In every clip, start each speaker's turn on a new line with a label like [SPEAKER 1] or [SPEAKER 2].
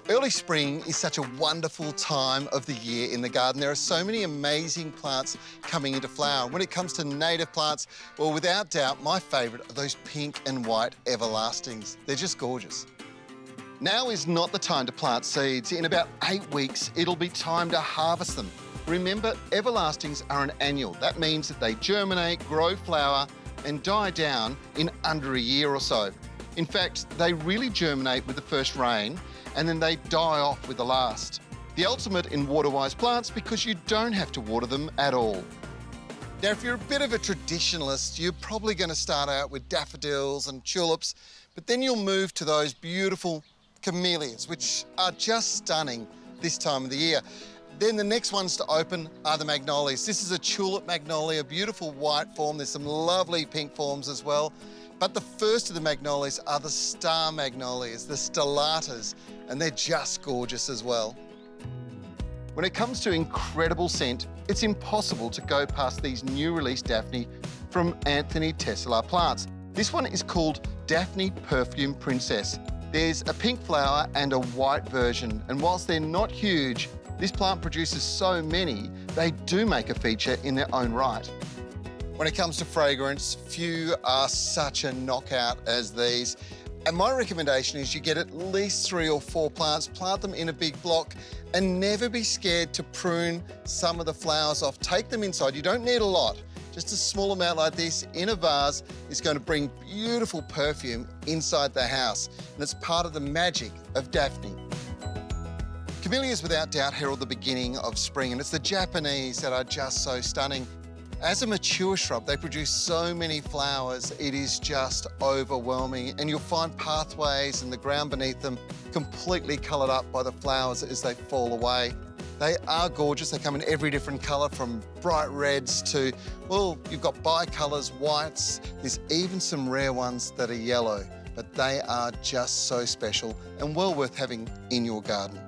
[SPEAKER 1] Early spring is such a wonderful time of the year in the garden. There are so many amazing plants coming into flower. When it comes to native plants, well, without doubt, my favourite are those pink and white everlastings. They're just gorgeous. Now is not the time to plant seeds. In about 8 weeks, it'll be time to harvest them. Remember, everlastings are an annual. That means that they germinate, grow flower, and die down in under a year or so. In fact, they really germinate with the first rain, and then they die off with the last. The ultimate in water-wise plants because you don't have to water them at all. Now, if you're a bit of a traditionalist, you're probably going to start out with daffodils and tulips, but then you'll move to those beautiful camellias, which are just stunning this time of the year. Then the next ones to open are the magnolias. This is a tulip magnolia, beautiful white form. There's some lovely pink forms as well. But the first of the magnolias are the star magnolias, the stellatas, and they're just gorgeous as well. When it comes to incredible scent, it's impossible to go past these new release Daphne from Anthony Tesla plants. This one is called Daphne Perfume Princess. There's a pink flower and a white version, and whilst they're not huge, this plant produces so many, they do make a feature in their own right. When it comes to fragrance, few are such a knockout as these. And my recommendation is you get at least 3 or 4 plants, plant them in a big block, and never be scared to prune some of the flowers off. Take them inside. You don't need a lot. Just a small amount like this in a vase is going to bring beautiful perfume inside the house. And it's part of the magic of Daphne. Camellias, without doubt, herald the beginning of spring, and it's the Japanese that are just so stunning. As a mature shrub, they produce so many flowers, it is just overwhelming, and you'll find pathways and the ground beneath them completely coloured up by the flowers as they fall away. They are gorgeous. They come in every different colour, from bright reds to, well, you've got bicolours, whites. There's even some rare ones that are yellow, but they are just so special and well worth having in your garden.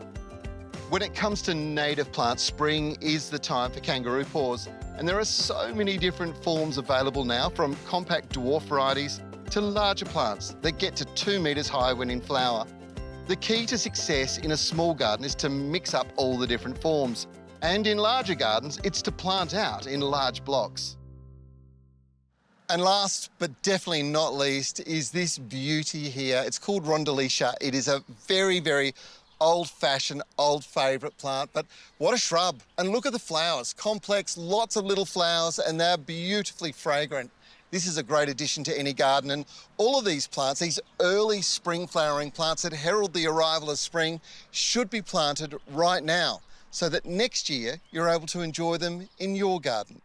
[SPEAKER 1] When it comes to native plants, spring is the time for kangaroo paws. And there are so many different forms available now, from compact dwarf varieties to larger plants that get to 2 metres high when in flower. The key to success in a small garden is to mix up all the different forms. And in larger gardens, it's to plant out in large blocks. And last, but definitely not least, is this beauty here. It's called Rondelletia. It is a very, very old-fashioned, old favourite plant, but what a shrub. And look at the flowers, complex, lots of little flowers, and they're beautifully fragrant. This is a great addition to any garden, and all of these plants, these early spring flowering plants that herald the arrival of spring, should be planted right now so that next year you're able to enjoy them in your garden.